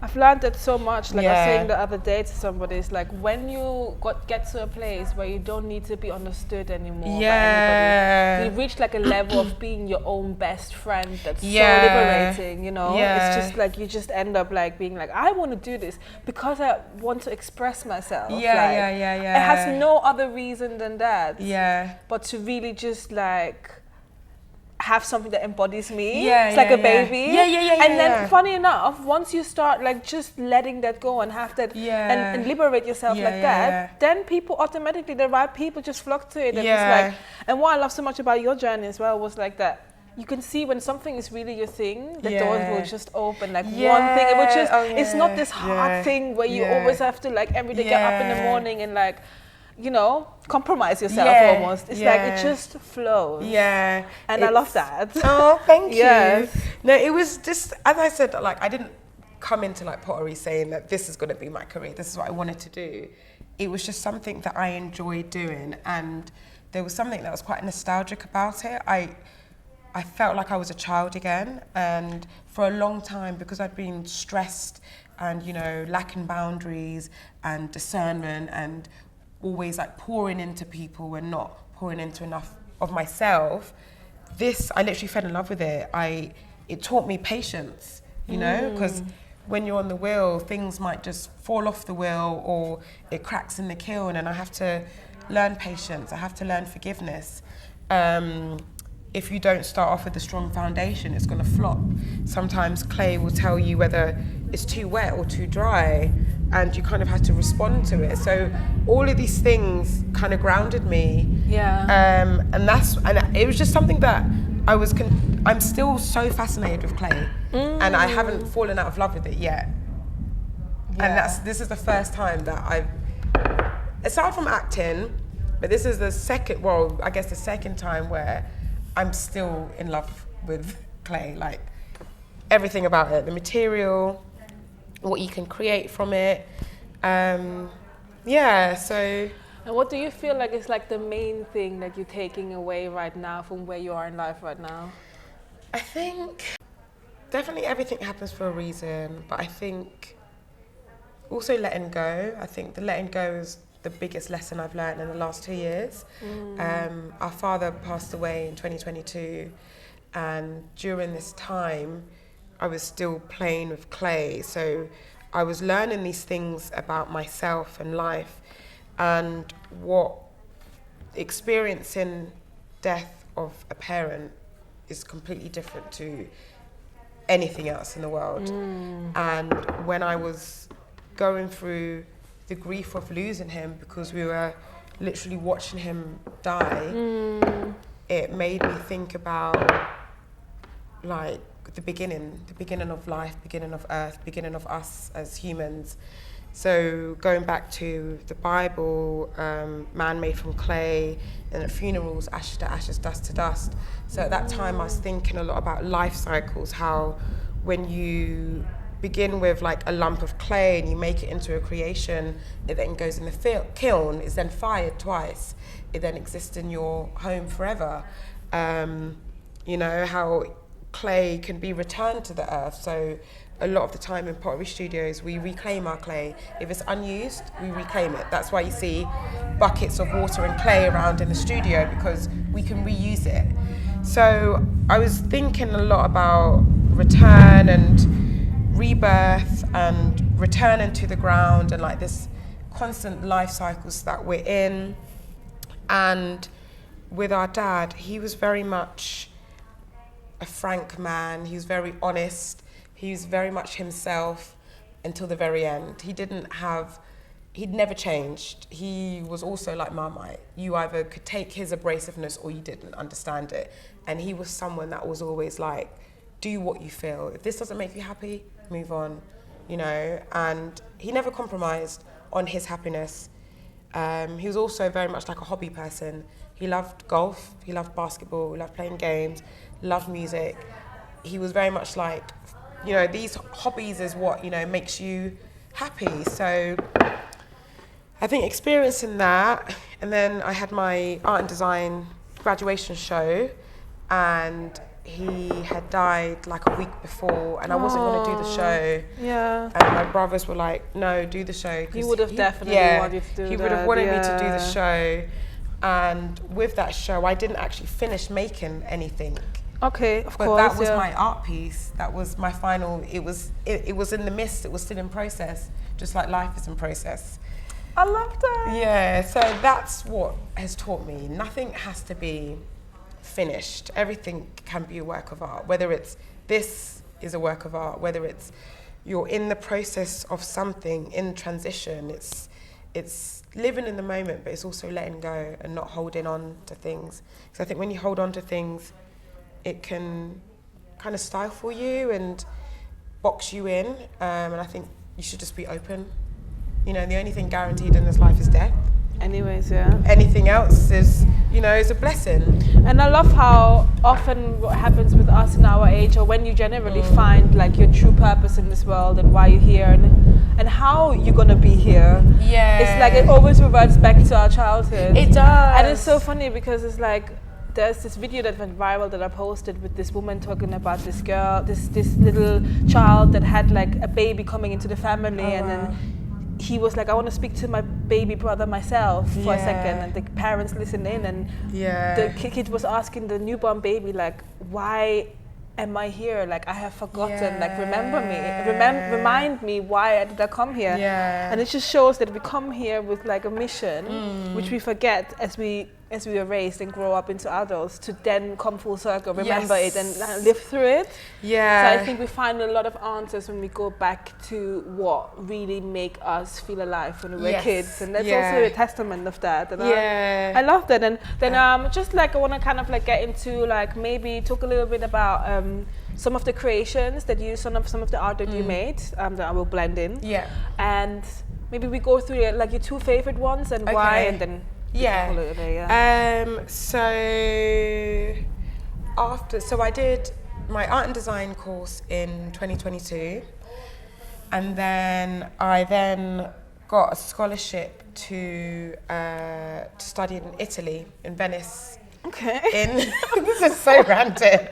I've learned that so much. Like I was saying the other day to somebody, it's like when you get to a place where you don't need to be understood anymore by anybody, you reach like a level of being your own best friend that's so liberating, you know? It's just like you just end up like being like, I want to do this because I want to express myself. It has no other reason than that. But to really just like have something that embodies me. It's like a baby. And then funny enough, once you start like just letting that go and have that and liberate yourself that, then people automatically, the right people just flock to it. And it's like, and what I love so much about your journey as well was like that you can see when something is really your thing, the doors will just open, like one thing. It would just, it's not this hard thing where you always have to like every day get up in the morning and like, you know, compromise yourself almost. It's like it just flows. And I love that. Oh, thank you. No, it was just, as I said, like I didn't come into like pottery saying that this is going to be my career, this is what I wanted to do. It was just something that I enjoyed doing, and there was something that was quite nostalgic about it. I felt like I was a child again, and for a long time, because I'd been stressed and, you know, lacking boundaries and discernment and always like pouring into people and not pouring into enough of myself, I literally fell in love with it. It taught me patience, you know, because when you're on the wheel, things might just fall off the wheel or it cracks in the kiln, and I have to learn patience, I have to learn forgiveness. If you don't start off with a strong foundation, it's going to flop. Sometimes clay will tell you whether it's too wet or too dry, and you kind of have to respond to it. So all of these things kind of grounded me. And it was just something that I'm still so fascinated with clay, and I haven't fallen out of love with it yet. And this is the first time that I've, aside from acting, but this is the second time where I'm still in love with clay. Like, everything about it, the material, what you can create from it. Yeah, so. And what do you feel like is like the main thing that you're taking away right now from where you are in life right now? I think definitely everything happens for a reason, but I think also letting go. I think the letting go is the biggest lesson I've learned in the last 2 years. Our father passed away in 2022, and during this time I was still playing with clay, so I was learning these things about myself and life, and what experiencing death of a parent is completely different to anything else in the world. And when I was going through the grief of losing him, because we were literally watching him die, it made me think about like the beginning of life, beginning of earth, beginning of us as humans. So going back to the Bible, man made from clay, and at funerals, ashes to ashes, dust to dust. So at that time I was thinking a lot about life cycles, how when you begin with like a lump of clay and you make it into a creation, it then goes in the kiln, is then fired twice, it then exists in your home forever. You know, how clay can be returned to the earth. So a lot of the time in pottery studios, we reclaim our clay. If it's unused, we reclaim it. That's why you see buckets of water and clay around in the studio, because we can reuse it. So I was thinking a lot about return and rebirth and returning to the ground, and like this constant life cycles that we're in. And with our dad, he was very much a frank man. He was very honest. He was very much himself until the very end. He'd never changed. He was also like Marmite. You either could take his abrasiveness or you didn't understand it. And he was someone that was always like, do what you feel. If this doesn't make you happy, move on, you know. And he never compromised on his happiness. He was also very much like a hobby person. He loved golf, he loved basketball, he loved playing games, loved music. He was very much like, you know, these hobbies is what, you know, makes you happy. So I think experiencing that, and then I had my art and design graduation show, and he had died like a week before, and I wasn't going to do the show. Yeah. And my brothers were like, no, do the show. He would have definitely wanted to do that. He would have wanted me to do the show. And with that show, I didn't actually finish making anything. Okay, of course. But that was my art piece. That was my final. It was in the mist. It was still in process, just like life is in process. I love that. Yeah. So that's what has taught me. Nothing has to be finished. Everything can be a work of art. Whether it's this is a work of art, whether it's you're in the process of something in transition. It's living in the moment, but it's also letting go and not holding on to things. Because I think when you hold on to things, it can kind of stifle you and box you in. And I think you should just be open. You know, the only thing guaranteed in this life is death. Anyways, yeah. Anything else is, you know, is a blessing. And I love how often what happens with us in our age, or when you generally find like your true purpose in this world and why you're here and how you're gonna be here. Yeah. It's like it always reverts back to our childhood. It does. And it's so funny because it's like there's this video that went viral that I posted with this woman talking about this girl, this little child that had like a baby coming into the family, and then he was like, I want to speak to my baby brother myself for a second, and the parents listened in, and the kid was asking the newborn baby like, why am I here? Like, I have forgotten, like, remember me, remind me, why did I come here? And it just shows that we come here with like a mission, which we forget as we are raised and grow up into adults, to then come full circle, remember it and live through it. So I think we find a lot of answers when we go back to what really make us feel alive when we were kids, and that's also a testament of that. And I love that. And then just like I want to kind of like get into like maybe talk a little bit about some of the creations that you, some of the art that you made that I will blend in. And maybe we go through like your two favorite ones and why, and then so I did my art and design course in 2022, and then I got a scholarship to study in Italy, in Venice. Okay. This is so random.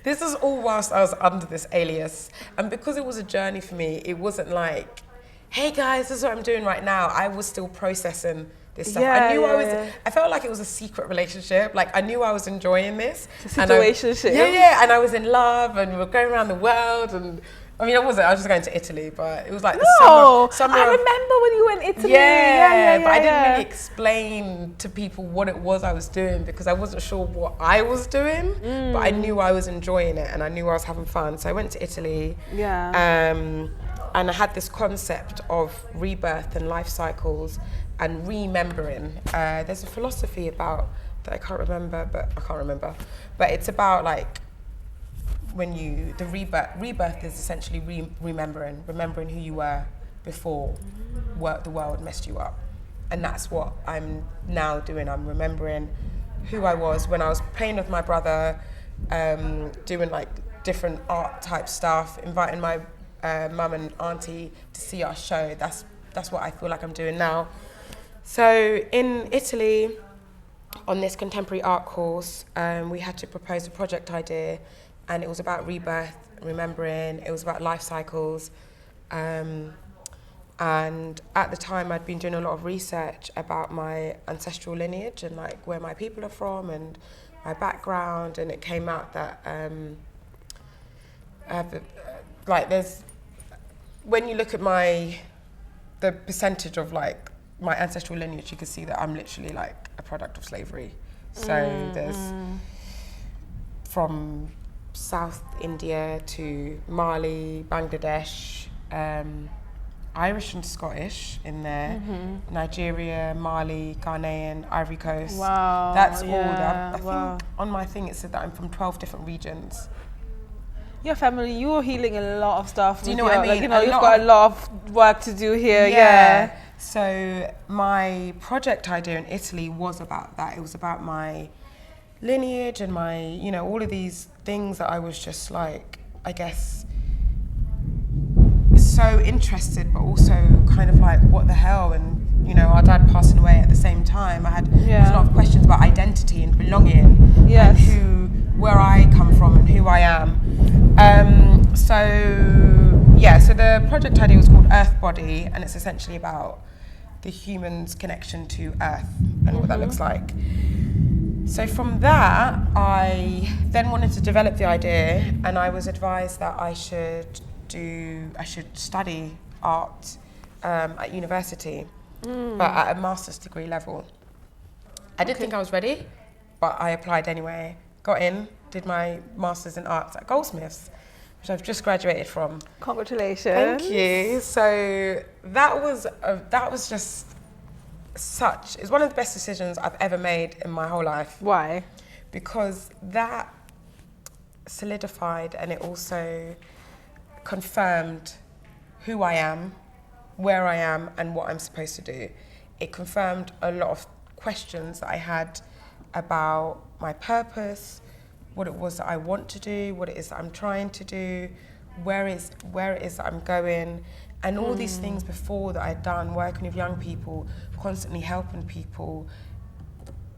This is all whilst I was under this alias, and because it was a journey for me, it wasn't like, hey guys, this is what I'm doing right now. I was still processing this stuff. I felt like it was a secret relationship. Like I knew I was enjoying this. It's a situationship. And I was in love, and we were going around the world, and I mean, I was just going to Italy, but it was like the summer. I remember when you went to Italy. But I didn't really explain to people what it was I was doing because I wasn't sure what I was doing, but I knew I was enjoying it and I knew I was having fun. So I went to Italy. And I had this concept of rebirth and life cycles and remembering. There's a philosophy about that I can't remember, but it's about like when the rebirth is essentially remembering who you were before the world messed you up. And that's what I'm now doing. I'm remembering who I was when I was playing with my brother, doing like different art type stuff, inviting my mum and auntie to see our show. That's what I feel like I'm doing now. So in Italy, on this contemporary art course, we had to propose a project idea, and it was about rebirth, remembering. It was about life cycles, and at the time I'd been doing a lot of research about my ancestral lineage and like where my people are from and my background, and it came out that like when you look at the percentage of like my ancestral lineage, you can see that I'm literally like a product of slavery. So there's from South India to Mali, Bangladesh, Irish and Scottish in there, Nigeria, Mali, Ghanaian, Ivory Coast. Wow. That's all that. I think on my thing it said that I'm from 12 different regions. Your family, you're healing a lot of stuff. Do you know what I mean? Like, you know, you've got a lot of work to do here. Yeah. So my project idea in Italy was about that. It was about my lineage and my, you know, all of these things that I was just like, I guess, so interested, but also kind of like, what the hell? And, you know, our dad passing away at the same time. I had a lot of questions about identity and belonging, and where I come from and who I am. So the project idea was called Earth Body, and it's essentially about the human's connection to Earth and what that looks like. So from that, I then wanted to develop the idea, and I was advised that I should study art at university, but at a master's degree level. I didn't think I was ready, but I applied anyway, got in, did my master's in arts at Goldsmiths, which I've just graduated from. Congratulations. Thank you. So that was just it's one of the best decisions I've ever made in my whole life. Why? Because that solidified, and it also confirmed who I am, where I am, and what I'm supposed to do. It confirmed a lot of questions that I had about my purpose, what it was that I want to do, what it is that I'm trying to do, where it is that I'm going, and all these things before that I'd done, working with young people, constantly helping people.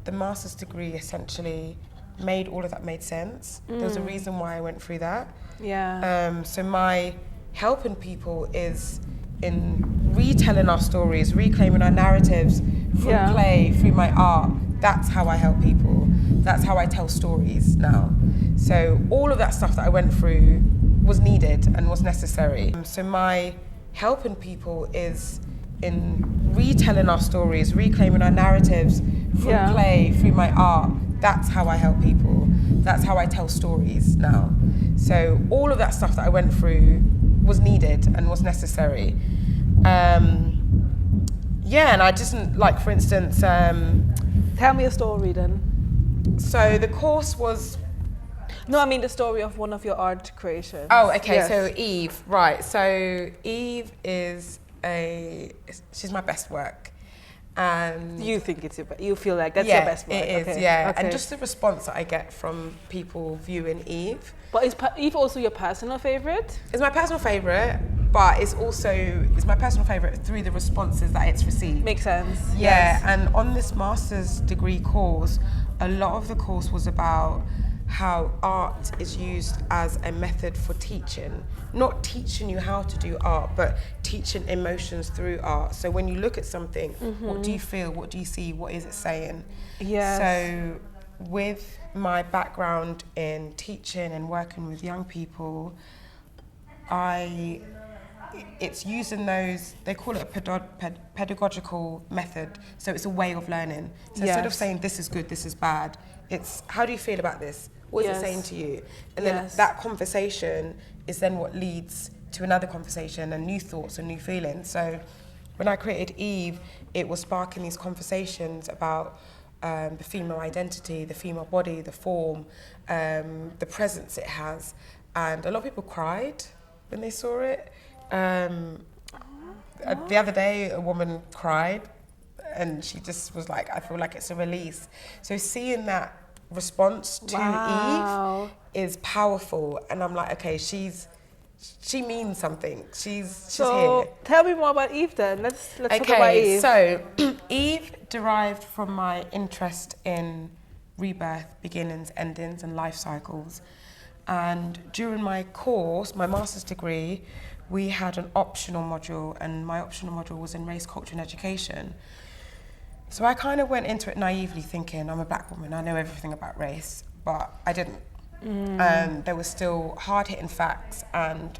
The master's degree essentially made all of that made sense. There was a reason why I went through that. Yeah. So my helping people is in retelling our stories, reclaiming our narratives through play, through my art. That's how I help people. That's how I tell stories now. So all of that stuff that I went through was needed and was necessary. So my helping people is in retelling our stories, reclaiming our narratives through play, through my art. That's how I help people. That's how I tell stories now. So all of that stuff that I went through was needed and was necessary. And I just, like, for instance... Tell me a story then. So the course was... No, I mean the story of one of your art creations. Oh, okay, yes. So Eve, right. So Eve is she's my best work. And you think it's you feel like that's your best work. It is, and just the response that I get from people viewing Eve. But is Eve also your personal favorite? It's my personal favorite, but it's my personal favorite through the responses that it's received. Makes sense. Yeah, yes. And on this master's degree course, a lot of the course was about how art is used as a method for teaching. Not teaching you how to do art, but teaching emotions through art. So when you look at something, what do you feel? What do you see? What is it saying? Yes. So with my background in teaching and working with young people, it's using those, they call it a pedagogical method. So it's a way of learning. So instead of saying this is good, this is bad, it's how do you feel about this? What is it saying to you? And then that conversation is then what leads to another conversation and new thoughts and new feelings. So when I created Eve, it was sparking these conversations about the female identity, the female body, the form, the presence it has. And a lot of people cried when they saw it. The other day, a woman cried and she just was like, I feel like it's a release. So seeing that response to Eve is powerful, and I'm like, okay, she means something. She's here. Tell me more about Eve then. Let's talk about Eve. So Eve derived from my interest in rebirth, beginnings, endings, and life cycles. And during my course, my master's degree, we had an optional module, and my optional module was in race, culture, and education. So I kind of went into it naively thinking, I'm a black woman, I know everything about race, but I didn't. There was still hard-hitting facts and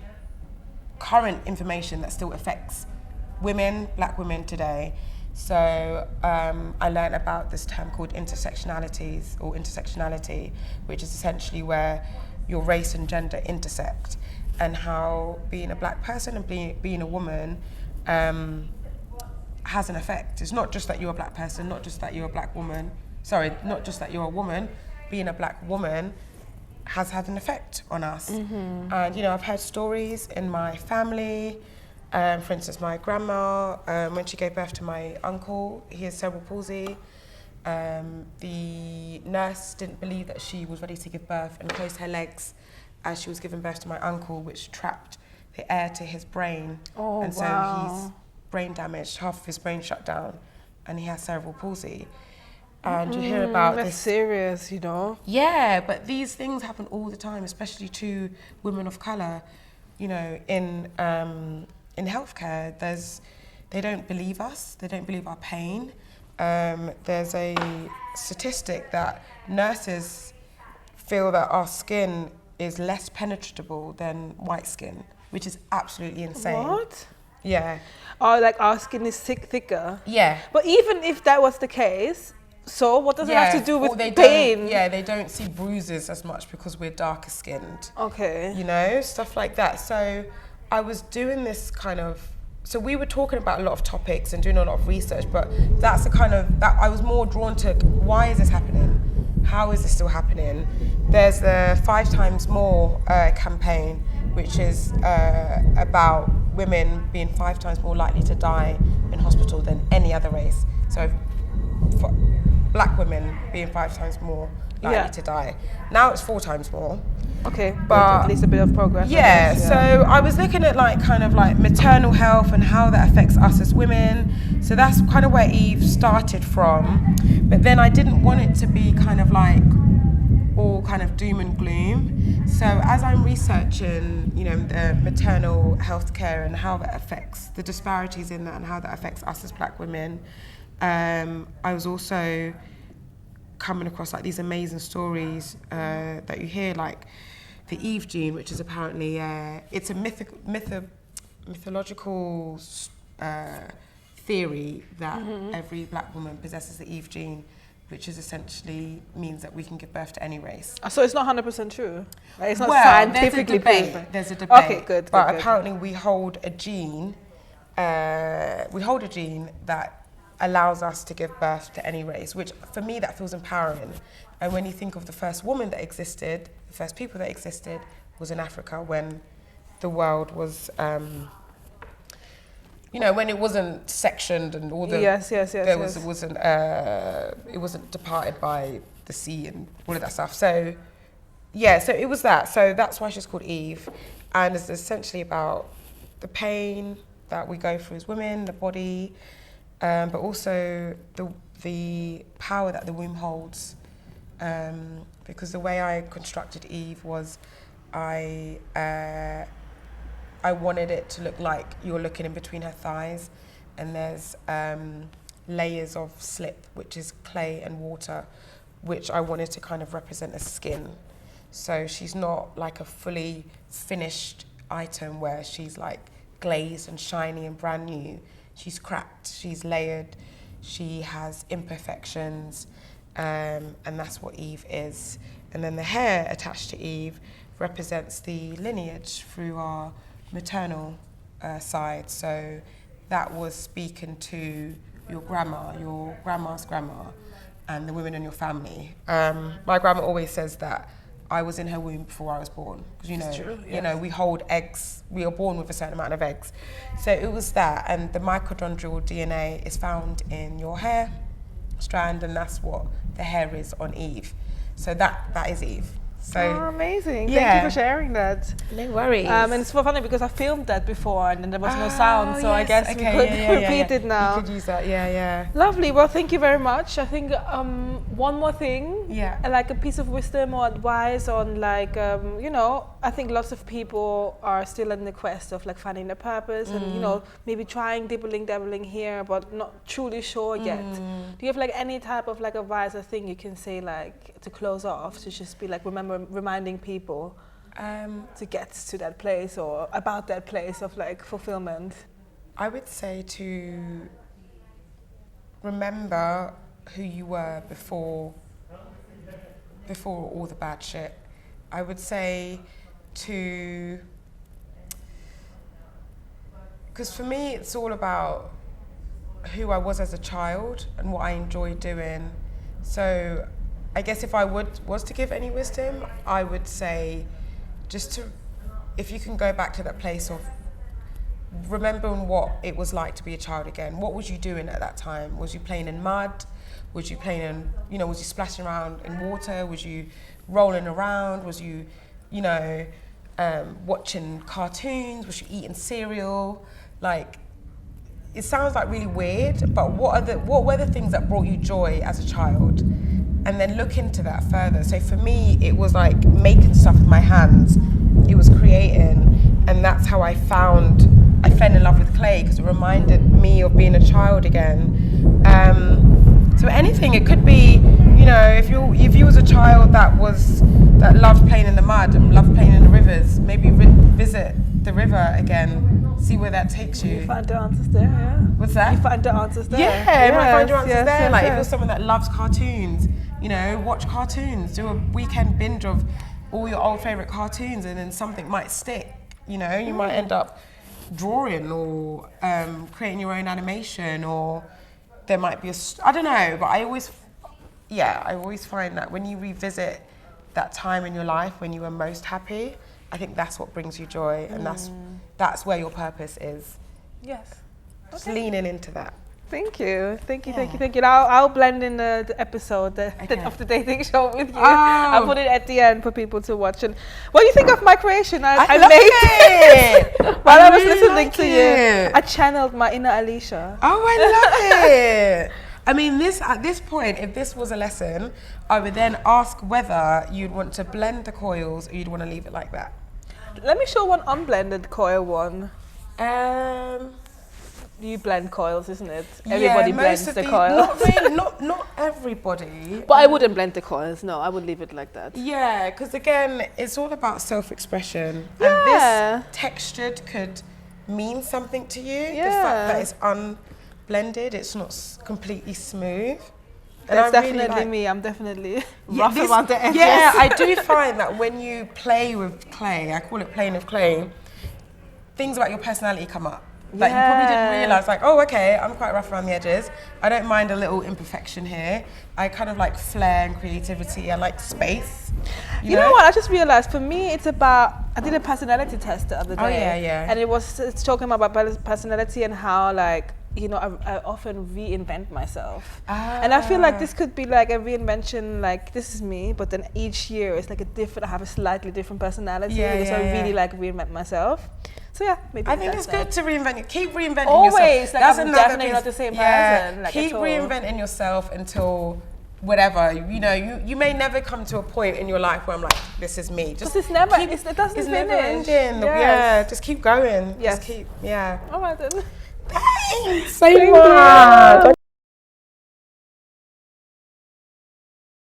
current information that still affects women, black women today. So I learned about this term called intersectionality, which is essentially where your race and gender intersect, and how being a black person and being a woman has an effect. It's not just that you're a black person, not just that you're a black woman, not just that you're a woman, being a black woman has had an effect on us. And I've heard stories in my family, for instance, my grandma, when she gave birth to my uncle, he has cerebral palsy. The nurse didn't believe that she was ready to give birth and closed her legs as she was giving birth to my uncle, which trapped the air to his brain. So he's brain damaged, half of his brain shut down, and he has cerebral palsy. And you hear about that's this. Serious, you know? Yeah, but these things happen all the time, especially to women of colour. In healthcare, they don't believe us, they don't believe our pain. There's a statistic that nurses feel that our skin is less penetrable than white skin, which is absolutely insane. What? Yeah. Oh, like our skin is thicker? Yeah. But even if that was the case, so what does it have to do with pain? They don't see bruises as much because we're darker skinned. Okay. Stuff like that. So I was doing this so we were talking about a lot of topics and doing a lot of research, but that's that I was more drawn to, why is this happening? How is this still happening? There's the 5 times more campaign, which is about women being 5 times more likely to die in hospital than any other race. So for black women being 5 times more likely to die. Now it's 4 times more. Okay, but at least a bit of progress. Yeah, so I was looking at maternal health and how that affects us as women. So that's kind of where Eve started from. But then I didn't want it to be all doom and gloom. So as I'm researching, the maternal health care and how that affects the disparities in that and how that affects us as black women, I was also coming across these amazing stories that you hear, like the Eve gene, which is apparently it's a mythological theory that every black woman possesses the Eve gene, which is essentially means that we can give birth to any race. So it's not 100% true? It's not scientifically proven? There's a debate. Okay, good. But apparently we hold a gene that allows us to give birth to any race, which for me that feels empowering. And when you think of the first woman that existed, the first people that existed was in Africa when the world was you know, when it wasn't sectioned and all the it wasn't departed by the sea and all of that stuff. So yeah, so it was that. So that's why she's called Eve, and it's essentially about the pain that we go through as women, the body, but also the power that the womb holds. Because the way I constructed Eve was I wanted it to look like you're looking in between her thighs, and there's layers of slip, which is clay and water, which I wanted to kind of represent as skin. So she's not like a fully finished item where she's like glazed and shiny and brand new. She's cracked, she's layered, she has imperfections, and that's what Eve is. And then the hair attached to Eve represents the lineage through our maternal side. So that was speaking to your grandma, your grandma's grandma, and the women in your family. My grandma always says that I was in her womb before I was born, because you know, we hold eggs. We are born with a certain amount of eggs. So it was that, and the mitochondrial DNA is found in your hair strand, and that's what the hair is on Eve. So that is Eve. So amazing! Yeah. Thank you for sharing that. No worries. And it's so funny because I filmed that before and then there was no sound, so yes. I guess we could repeat it now. You could use that. Yeah. Lovely. Well, thank you very much. I think one more thing. Yeah. Like a piece of wisdom or advice on like you know, I think lots of people are still in the quest of like finding their purpose and you know, maybe trying dabbling here, but not truly sure yet. Do you have like any type of like advice or thing you can say like to close off, to just be like reminding people to get to that place or about that place of like fulfillment? I would say to remember who you were before all the bad shit. I would say to, because for me it's all about who I was as a child and what I enjoyed doing. So I guess if I was to give any wisdom, I would say just to, if you can go back to that place of remembering what it was like to be a child again. What was you doing at that time? Was you playing in mud? Was you playing in, you know, was you splashing around in water? Was you rolling around? Was you, you know, watching cartoons? Was you eating cereal? Like, it sounds like really weird, but what were the things that brought you joy as a child? And then look into that further. So for me, it was like making stuff with my hands. It was creating, and that's how I fell in love with clay, because it reminded me of being a child again. So anything, it could be, you know, if you was a child that loved playing in the mud and loved playing in the rivers, maybe visit the river again, see where that takes you. You find the answers there, yeah. What's that? You find the answers there. Yeah, you might find your answers there. Like if you're someone that loves cartoons, you know, watch cartoons, do a weekend binge of all your old favourite cartoons, and then something might stick, you know, you might end up drawing or creating your own animation, or there might be I don't know, but I always find that when you revisit that time in your life when you were most happy, I think that's what brings you joy, and that's where your purpose is. Yes. Just leaning into that. Thank you. I'll blend in the episode of the dating show with you. I'll put it at the end for people to watch. And what do you think of my creation? I love it. While I was listening to you, I channeled my inner Alesha. Oh, I love it. I mean, at this point, if this was a lesson, I would then ask whether you'd want to blend the coils or you'd want to leave it like that. Let me show one unblended coil one. You blend coils, isn't it? Everybody blends the coils. Not really, not everybody. But I wouldn't blend the coils. No, I would leave it like that. Yeah, because again, it's all about self-expression. Yeah. And this textured could mean something to you. Yeah. The fact that it's unblended, it's not completely smooth. That's definitely me. I'm definitely rough around the edges. Yeah, I do find that when you play with clay, I call it playing with clay, things about your personality come up. Like you probably didn't realise, like, oh, okay, I'm quite rough around the edges. I don't mind a little imperfection here. I kind of like flair and creativity. I like space. You know what? I just realised for me, it's about, I did a personality test the other day. Oh, yeah. And it's talking about personality and how like, you know, I often reinvent myself. And I feel like this could be like a reinvention, like this is me, but then each year it's like I have a slightly different personality. So I really like reinvent myself. So yeah, maybe I think it's good to reinvent. Keep reinventing yourself. Always, like I'm definitely not the same person. Like, keep reinventing yourself until whatever, you know, you may never come to a point in your life where I'm like, this is me. Just it's never, it doesn't it's finish. never ending. Yeah, just keep going. Yes. Just keep, yeah. All right then. Thanks so much.